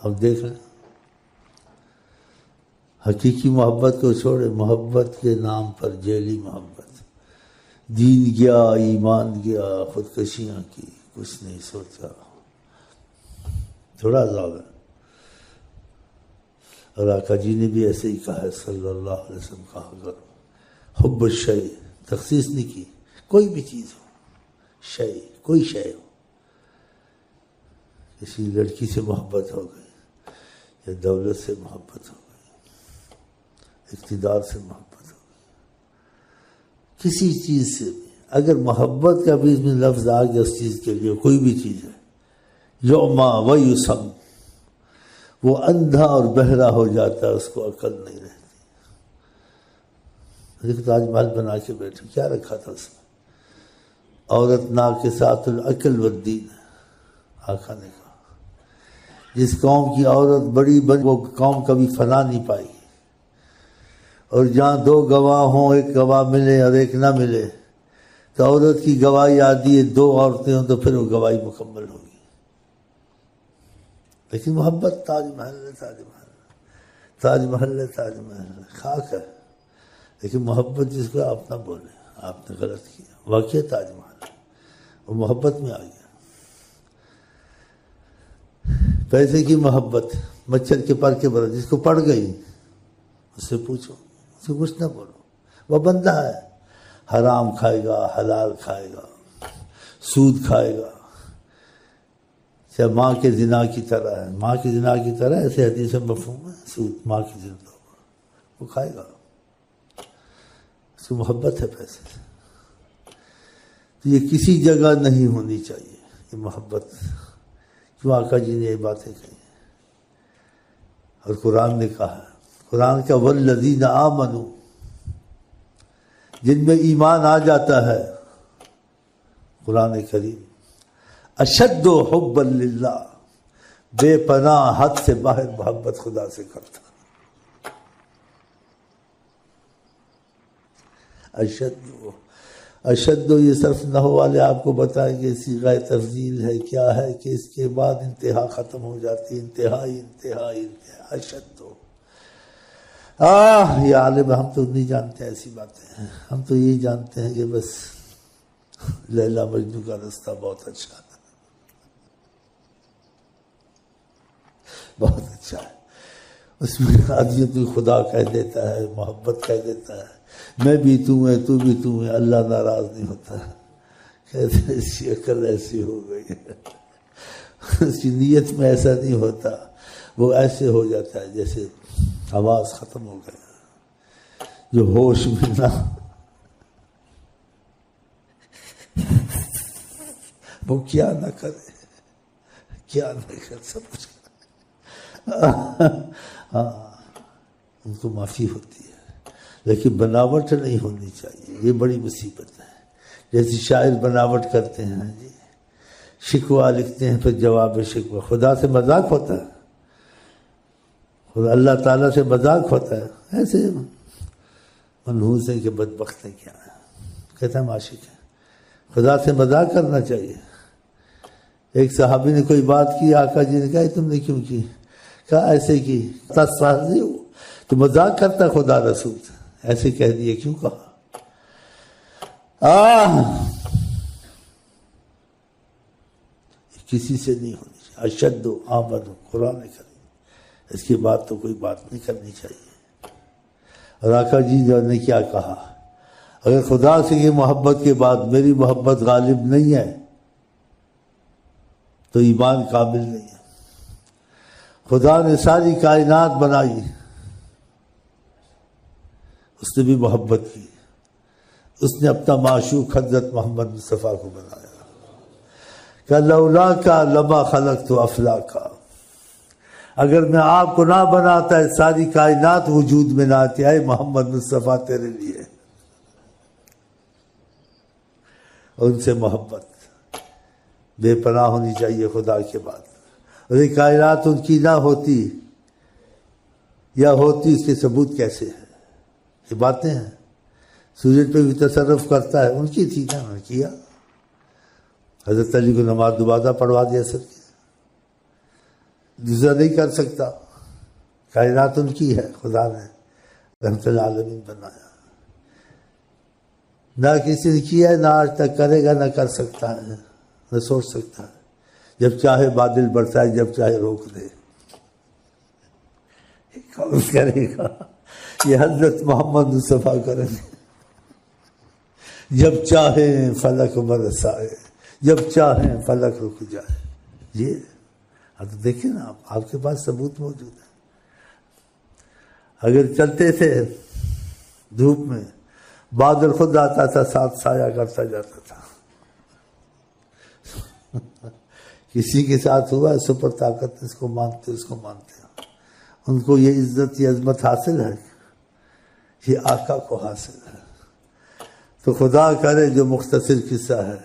اب دیکھ لیں، حقیقی محبت کو چھوڑے، محبت کے نام پر جیلی محبت، دین گیا، ایمان گیا، خودکشیاں کی، کچھ نہیں سوچا، تھوڑا عذاب ہے۔ اور آقا جی نے بھی ایسے ہی کہا ہے صلی اللہ علیہ وسلم، کہا کرو حب الشیء، تخصیص نہیں کی، کوئی بھی چیز ہو، شیء، کوئی شے ہو، کسی لڑکی سے محبت ہو گئی، یا دولت سے محبت ہو گئی، اقتدار سے محبت ہو گئی، کسی چیز سے بھی اگر محبت کا بھی اس میں لفظ آ گیا اس چیز کے لیے، کوئی بھی چیز ہے، یعما و یسم، وہ اندھا اور بہرا ہو جاتا ہے، اس کو عقل نہیں رہتی۔ ایک تاج محل بنا کے بیٹھے، کیا رکھا تھا اس میں؟ عورت ناقصات العقل والدین، آقا نے کہا جس قوم کی عورت بڑی وہ قوم کبھی فنا نہیں پائے گی، اور جہاں دو گواہ ہوں، ایک گواہ ملے اور ایک نہ ملے، تو عورت کی گواہی آدھی ہے، دو عورتیں ہوں تو پھر وہ گواہی مکمل ہوگی۔ لیکن محبت تاج محل ہے، تاج محل، تاج محل ہے، تاج محل خاک ہے، لیکن محبت جس کو آپ نہ بولیں، آپ نے غلط کیا، واقعی تاج محل ہے، وہ محبت میں آ گیا۔ پیسے کی محبت مچھر کے پر کے برابر، جس کو پڑ گئی اس سے پوچھو، اس سے کچھ نہ بولو، وہ بندہ ہے، حرام کھائے گا، حلال کھائے گا، سود کھائے گا، چاہے ماں کے زنا کی طرح ہے، ماں کی زنا کی طرح ایسے حدیث مفہوم ہے، سود ماں کی زنا وہ کھائے گا، اس کو محبت ہے پیسے سے۔ تو یہ کسی جگہ نہیں ہونی چاہیے یہ محبت، کیوں آقا جی نے یہ باتیں کہی، اور قرآن نے کہا، قرآن کا والذین آمنوا، جن میں ایمان آ جاتا ہے، قرآن کریم اشد حبا للہ، بے پناہ حد سے باہر محبت خدا سے کرتا۔ اشد یہ صرف نحو والے آپ کو بتائیں گے صیغہ تفضیل ہے، کیا ہے کہ اس کے بعد انتہا ختم ہو جاتی، انتہائی انتہائی انتہا، اشد یہ عالم ہم تو نہیں جانتے ایسی باتیں، ہم تو یہی جانتے ہیں کہ بس لیلا مجنو کا رستہ بہت اچھا ہے، بہت اچھا ہے، اس میں آدمی تو خدا کہہ دیتا ہے، محبت کہہ دیتا ہے، میں بھی تو ہے، تو بھی تو ہے، اللہ ناراض نہیں ہوتا، کہتے ہیں اس کی عقل ایسی ہو گئی ہے، اس کی نیت میں ایسا نہیں ہوتا، وہ ایسے ہو جاتا ہے جیسے آواز ختم ہو گیا، جو ہوش میں نہ، وہ کیا نہ کرے، کیا نہ کر، سب کچھ ہاں ان کو معافی ہوتی ہے، لیکن بناوٹ نہیں ہونی چاہیے، یہ بڑی مصیبت ہے۔ جیسے شاعر بناوٹ کرتے ہیں، جی شکوہ لکھتے ہیں، پھر جواب شکوہ، خدا سے مذاق ہوتا ہے، خدا اللہ تعالیٰ سے مذاق ہوتا ہے، ایسے منحوس ہیں کہ بدبخت ہیں، کیا ہے، کہتا ہے عاشق ہے، خدا سے مذاق کرنا چاہیے۔ ایک صحابی نے کوئی بات کی، آقا جی نے کہا تم نے کیوں کی؟ کہا ایسے کی، تو مذاق کرتا خدا رسول سے، ایسے کہہ دیے، کیوں کہا؟ کسی سے نہیں ہونی چاہیے، اشد آمد قرآن کریم، اس کے بعد تو کوئی بات نہیں کرنی چاہیے۔ اور آقا جی نے کیا کہا، اگر خدا سے یہ محبت کے بعد میری محبت غالب نہیں ہے تو ایمان کامل نہیں ہے۔ خدا نے ساری کائنات بنائی، اس نے بھی محبت کی، اس نے اپنا معشوق حضرت محمد مصطفیٰ کو بنایا کہ لولا کا لما خلقت افلاکا، اگر میں آپ کو نہ بناتا ہے ساری کائنات وجود میں نہ آتی، ہے محمد مصطفیٰ تیرے لیے، اور ان سے محبت بے پناہ ہونی چاہیے خدا کے بعد، اور یہ کائنات ان کی نہ ہوتی یا ہوتی، اس کے ثبوت کیسے ہے؟ یہ باتیں ہیں، سورج پہ بھی تصرف کرتا ہے، ان کی تھی نا، انہوں نے کیا، حضرت علی کو نماز دوبارہ پڑھوا دیا سر کی، دوسرا نہیں کر سکتا. کائنات ان کی ہے، خدا نے رحمت العالمین بنایا. نہ کسی نے کیا ہے، نہ آج تک کرے گا، نہ کر سکتا ہے، نہ سوچ سکتا ہے. جب چاہے بادل برسا ہے، جب چاہے روک دے. کون کرے گا؟ یہ حضرت محمد مصطفیٰ کریں گے. جب چاہیں فلک برسائے، جب چاہیں فلک رک جائے. یہ اب دیکھیں نا، آپ کے پاس ثبوت موجود ہے. اگر چلتے تھے دھوپ میں، بادل خود آتا تھا، ساتھ سایہ کرتا جاتا تھا. کسی کے ساتھ ہوا ہے سپر طاقت، اس کو مانتے، اس کو مانتے ہیں. ان کو یہ عزت، یہ عظمت حاصل ہے، یہ آقا کو حاصل ہے. تو خدا کرے جو مختصر قصہ ہے،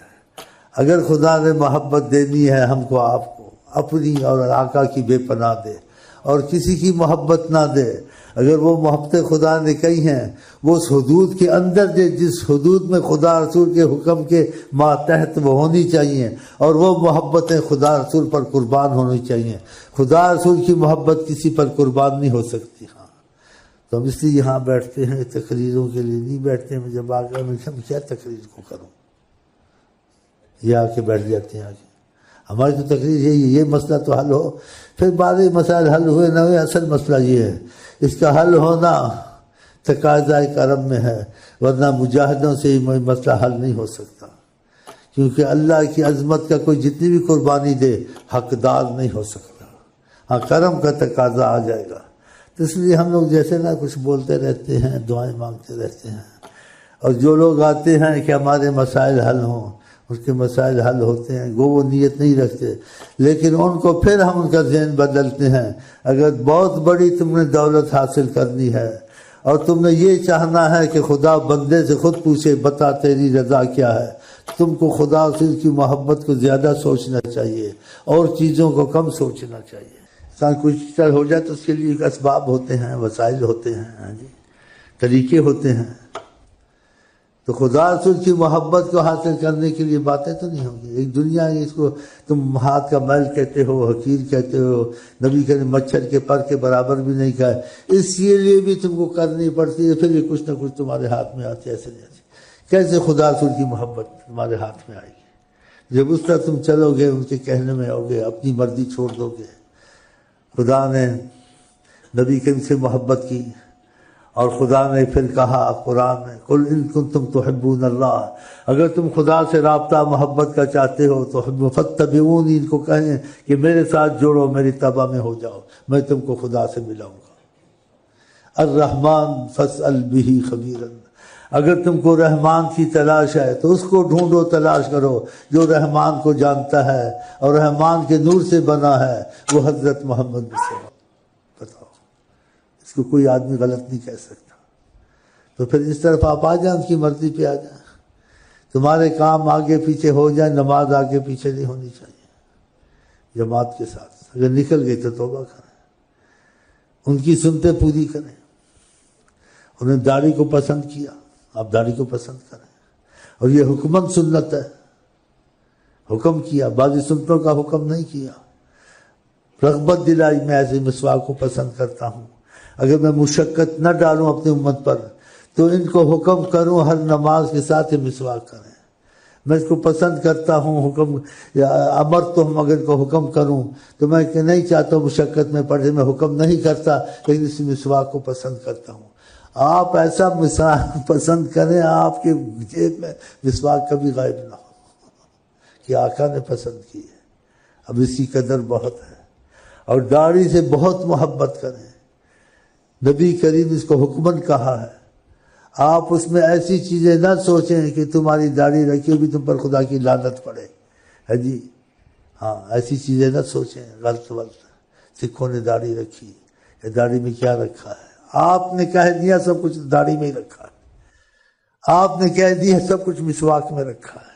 اگر خدا نے محبت دینی ہے ہم کو، آپ کو، اپنی اور آقا کی بے پناہ دے، اور کسی کی محبت نہ دے. اگر وہ محبت خدا نے کہی ہیں، وہ اس حدود کے اندر دے جس حدود میں خدا رسول کے حکم کے ماتحت وہ ہونی چاہیے، اور وہ محبتیں خدا رسول پر قربان ہونی چاہیے. خدا رسول کی محبت کسی پر قربان نہیں ہو سکتی. ہاں، تو ہم اس لیے یہاں بیٹھتے ہیں، تقریروں کے لیے نہیں بیٹھتے ہیں. جب آگے میں کیا تقریر کو کروں، یہ آ کے بیٹھ جاتے ہیں. آگے ہماری تو تقریر یہی ہے، یہ مسئلہ تو حل ہو. پھر بعض مسائل حل ہوئے نہ ہوئے، اصل مسئلہ یہ ہے، اس کا حل ہونا تقاضۂ کرم میں ہے، ورنہ مجاہدوں سے ہی مسئلہ حل نہیں ہو سکتا. کیونکہ اللہ کی عظمت کا کوئی جتنی بھی قربانی دے، حقدار نہیں ہو سکتا. ہاں، کرم کا تقاضا آ جائے گا. تو اس لیے ہم لوگ جیسے نا کچھ بولتے رہتے ہیں، دعائیں مانگتے رہتے ہیں. اور جو لوگ آتے ہیں کہ ہمارے مسائل حل ہوں، اس کے مسائل حل ہوتے ہیں، وہ نیت نہیں رکھتے. لیکن ان کو پھر ہم ان کا ذہن بدلتے ہیں. اگر بہت بڑی تم نے دولت حاصل کرنی ہے، اور تم نے یہ چاہنا ہے کہ خدا بندے سے خود پوچھے، بتا تیری رضا کیا ہے، تم کو خدا رسول کی محبت کو زیادہ سوچنا چاہیے، اور چیزوں کو کم سوچنا چاہیے. انسان کچھ چل ہو جائے تو اس کے لیے ایک اسباب ہوتے ہیں، وسائل ہوتے ہیں، ہاں جی، طریقے ہوتے ہیں. تو خدا رسول کی محبت کو حاصل کرنے کے لیے باتیں تو نہیں ہوں گی. ایک دنیا ہے، اس کو تم ہاتھ کا میل کہتے ہو، حقیر کہتے ہو. نبی کے مچھر کے پر کے برابر بھی نہیں کہا. اس کے لیے بھی تم کو کرنی پڑتی ہے. پھر یہ کچھ نہ کچھ تمہارے ہاتھ میں آتے. ایسے نہیں آتی. کیسے خدا رسول کی محبت تمہارے ہاتھ میں آئے گی؟ جب اس طرح تم چلو گے، ان کے کہنے میں آؤ گے، اپنی مرضی چھوڑ دو گے. خدا نے نبی کریم سے محبت کی، اور خدا نے پھر کہا قرآن میں، قل ان کنتم تحبون اللہ، اگر تم خدا سے رابطہ محبت کا چاہتے ہو تو فتبعونی، ان کو کہیں کہ میرے ساتھ جوڑو، میری تبع میں ہو جاؤ، میں تم کو خدا سے ملاؤں گا. الرحمن فاسأل به خبیرا، اگر تم کو رحمان کی تلاش ہے تو اس کو ڈھونڈو، تلاش کرو جو رحمان کو جانتا ہے اور رحمان کے نور سے بنا ہے، وہ حضرت محمد مصطفیٰ. بتاؤ، اس کو کوئی آدمی غلط نہیں کہہ سکتا. تو پھر اس طرف آپ آ جائیں، ان کی مرضی پہ آ جائیں. تمہارے کام آگے پیچھے ہو جائیں، نماز آگے پیچھے نہیں ہونی چاہیے. جماعت کے ساتھ اگر نکل گئی تو توبہ کریں، ان کی سنتیں پوری کریں. انہیں داڑھی کو پسند کیا، آپ داڑھی کو پسند کریں. اور یہ حکمن سنت ہے، حکم کیا، بعض سنتوں کا حکم نہیں کیا. رغبت دلائی، میں ایسے مسواک کو پسند کرتا ہوں. اگر میں مشقت نہ ڈالوں اپنی امت پر تو ان کو حکم کروں ہر نماز کے ساتھ مسواک کریں. میں اس کو پسند کرتا ہوں، حکم امر تو ہم اگر کو حکم کروں تو میں نہیں چاہتا ہوں مشقت میں پڑھے، میں حکم نہیں کرتا، لیکن اس مسواک کو پسند کرتا ہوں. آپ ایسا مسواک پسند کریں آپ کے جیب میں مسواک کبھی غائب نہ ہو کہ آقا نے پسند کی ہے. اب اس کی قدر بہت ہے. اور داڑھی سے بہت محبت کریں. نبی کریم اس کو حکمن کہا ہے. آپ اس میں ایسی چیزیں نہ سوچیں کہ تمہاری داڑھی رکھی ہوئی تم پر خدا کی لعنت پڑے ہے جی. ہاں، ایسی چیزیں نہ سوچیں غلط وقت. سکھوں نے داڑھی رکھی، یہ داڑھی میں کیا رکھا ہے؟ آپ نے کہہ دیا سب کچھ داڑھی میں ہی رکھا ہے. آپ نے کہہ دیا سب کچھ مسواک میں رکھا ہے.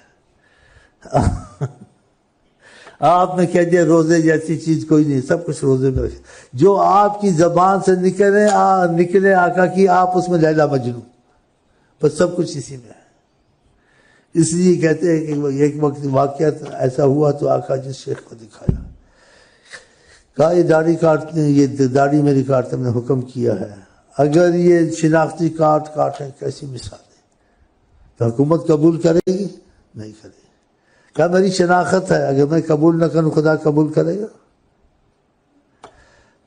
آپ نے کہہ دیا روزے جیسی چیز کوئی نہیں، سب کچھ روزے میں رکھے. جو آپ کی زبان سے نکلے آقا کی، آپ اس میں لیلا مجنون، بس سب کچھ اسی میں ہے. اس لیے کہتے ہیں کہ ایک وقت واقعہ ایسا ہوا تو آقا جس شیخ کو دکھایا کہا یہ داڑھی کاٹتے ہیں، یہ داڑھی میری کاٹتے میں نے حکم کیا ہے، اگر یہ شناختی کارڈ کاٹیں کیسی مثال ہے تو حکومت قبول کرے گی؟ نہیں کرے گی۔ کہا میری شناخت ہے، اگر میں قبول نہ کروں خدا قبول کرے گا؟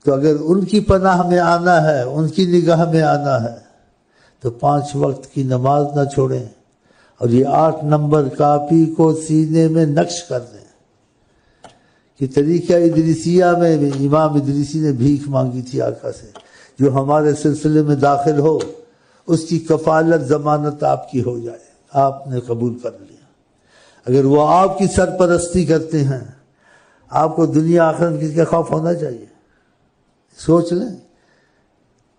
تو اگر ان کی پناہ میں آنا ہے، ان کی نگاہ میں آنا ہے تو 5 وقت کی نماز نہ چھوڑیں، اور یہ 8 نمبر کاپی کو سینے میں نقش کر دیں کہ طریقہ ادریسیہ میں امام ادریسی نے بھیک مانگی تھی آقا سے، جو ہمارے سلسلے میں داخل ہو اس کی کفالت ضمانت آپ کی ہو جائے، آپ نے قبول کر لیا۔ اگر وہ آپ کی سرپرستی کرتے ہیں، آپ کو دنیا آخرت کس کا خوف ہونا چاہیے، سوچ لیں۔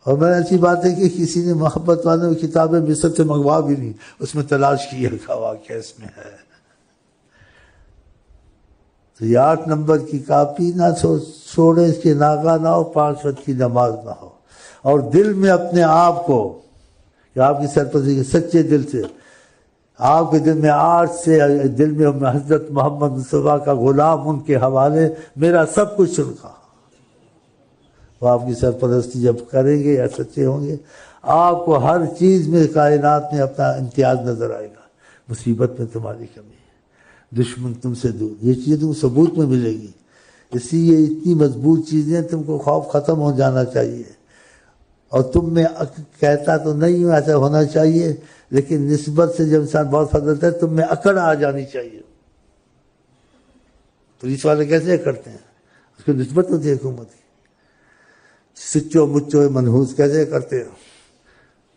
اور میں ایسی بات ہے کہ کسی نے محبت والوں کی کتابیں مصر سے منگوا بھی نہیں، اس میں تلاش کیا کہ واقعہ اس میں ہے۔ تو یہ 8 نمبر کی کاپی نہ چھوڑے، اس کے ناغہ نہ ہو، 5 وقت کی نماز نہ ہو، اور دل میں اپنے آپ کو کہ آپ کی سرپرستی کے سچے دل سے، آپ کے دل میں آج سے دل میں حضرت محمد مصطفیٰ کا غلام، ان کے حوالے میرا سب کچھ ان کا۔ وہ آپ کی سرپرستی جب کریں گے یا سچے ہوں گے، آپ کو ہر چیز میں کائنات میں اپنا امتیاز نظر آئے گا۔ مصیبت میں تمہاری کمی ہے، دشمن تم سے دور، یہ چیز تم ثبوت میں ملے گی۔ اسی لیے اتنی مضبوط چیزیں، تم کو خوف ختم ہو جانا چاہیے، اور تم میں کہتا تو نہیں ہوں ایسا ہونا چاہیے، لیکن نسبت سے جب انسان بہت فضلتا ہے تم میں اکڑ آ جانی چاہیے۔ پولیس والے کیسے کرتے ہیں، اس کو نسبت ہوتی ہے حکومت کی۔ سچو مچو منحوس کیسے کرتے ہیں،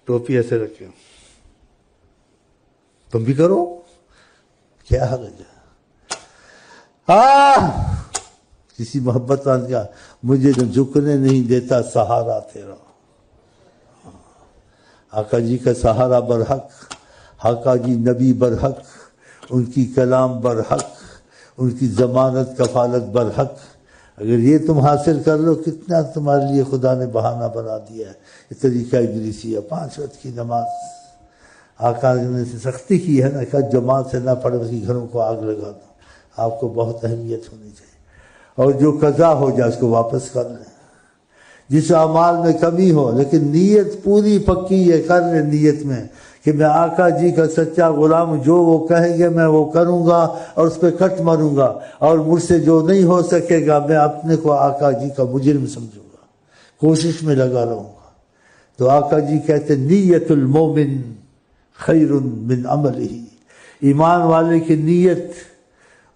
ٹوپی ایسے رکھے، تم بھی کرو، کیا حرج ہے۔ کسی محبت والے کا مجھے جھکنے نہیں دیتا سہارا تیرا، آقا جی کا سہارا برحق، آقا جی نبی برحق، ان کی کلام برحق، ان کی ضمانت کفالت برحق۔ اگر یہ تم حاصل کر لو، کتنا تمہارے لیے خدا نے بہانہ بنا دیا ہے۔ یہ طریقہ ادریسی ہے، 5 وقت کی نماز آقا نے سختی کی ہے نا، کہ جماعت سے نہ پڑھے، اس کی گھروں کو آگ لگا دو۔ آپ کو بہت اہمیت ہونی چاہیے، اور جو قضا ہو جائے اس کو واپس کر لیں۔ جس اعمال میں کمی ہو لیکن نیت پوری پکی یہ کر لیں، نیت میں کہ میں آقا جی کا سچا غلام ہوں، جو وہ کہیں گے میں وہ کروں گا اور اس پہ کٹ مروں گا، اور مجھ سے جو نہیں ہو سکے گا میں اپنے کو آقا جی کا مجرم سمجھوں گا، کوشش میں لگا رہوں گا۔ تو آقا جی کہتے نیت المومن خیر من عملہ، ایمان والے کی نیت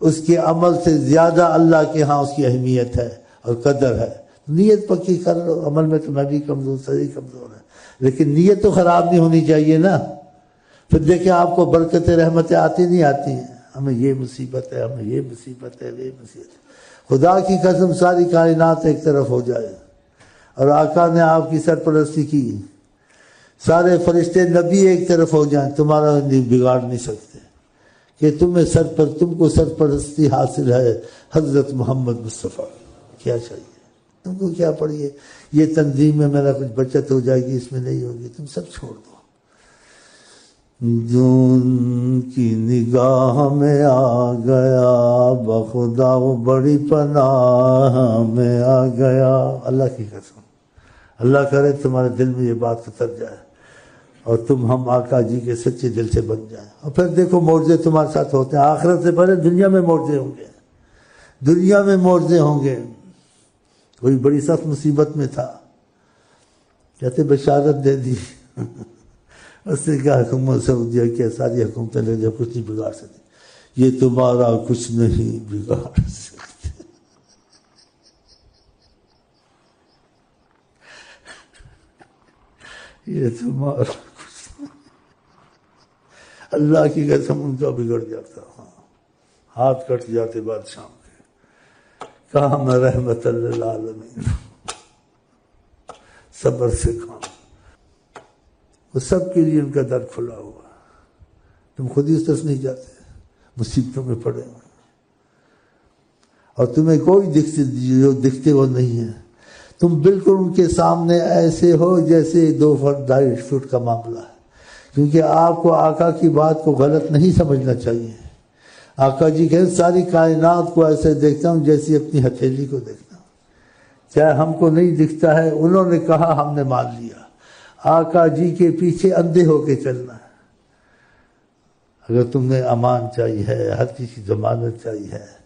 اس کے عمل سے زیادہ اللہ کے ہاں اس کی اہمیت ہے اور قدر ہے۔ نیت پکی کر لو، عمل میں تو میں بھی کمزور، صحیح کمزور ہے، لیکن نیت تو خراب نہیں ہونی چاہیے نا۔ پھر دیکھیں آپ کو برکتیں رحمتیں آتی نہیں آتی ہیں، ہمیں یہ مصیبت ہے، ہمیں یہ مصیبت ہے، یہ مصیبت ہے۔ خدا کی قسم ساری کائنات ایک طرف ہو جائے اور آقا نے آپ کی سرپرستی کی، سارے فرشتے نبی ایک طرف ہو جائیں، تمہارا بگاڑ نہیں سکتے کہ تم کو سرپرستی حاصل ہے حضرت محمد مصطفیٰ۔ کیا چاہیے تم کو، کیا پڑھیے، یہ تنظیم میں میرا کچھ بچت ہو جائے گی، اس میں نہیں ہوگی، تم سب چھوڑ دو۔ جو ان کی نگاہ میں آ گیا بخدا وہ بڑی پناہ میں آ گیا۔ اللہ کی قسم، اللہ کرے تمہارے دل میں یہ بات اتر جائے اور تم ہم آقا جی کے سچے دل سے بن جائیں، اور پھر دیکھو معجزے تمہارے ساتھ ہوتے ہیں۔ آخرت سے پہلے دنیا میں معجزے ہوں گے، دنیا میں معجزے ہوں گے۔ کوئی بڑی سخت مصیبت میں تھا، کہتے بشارت دے دی، اس نے کہا حکومت سعودیہ کیا ساری حکومتیں لے جاؤ، کچھ نہیں بگاڑ سکتی، یہ تمہارا کچھ نہیں بگاڑ سکتے۔ یہ تمہارا کچھ نہیں، اللہ کی قسم ان کا بگڑ جاتا، ہاتھ کٹ جاتے بادشاہ کے۔ کہا میں رحمت للعالمین، صبر سے کام، وہ سب کے لیے ان کا در کھلا ہوا، تم خود ہی اس طرف نہیں جاتے، مصیبتوں میں پڑے ہوئے، اور تمہیں کوئی جو دکھتے وہ نہیں ہے، تم بالکل ان کے سامنے ایسے ہو جیسے 2 فٹ 2.5 فٹ کا معاملہ ہے، کیونکہ آپ کو آقا کی بات کو غلط نہیں سمجھنا چاہیے۔ آقا جی کہتے ساری کائنات کو ایسے دیکھتا ہوں جیسی اپنی ہتھیلی کو دیکھتا ہوں، چاہے ہم کو نہیں دکھتا ہے، انہوں نے کہا ہم نے مان لیا۔ آقا جی کے پیچھے اندھے ہو کے چلنا ہے۔ اگر تم نے امان چاہیے ہے، ہر چیز کی ضمانت چاہیے ہے،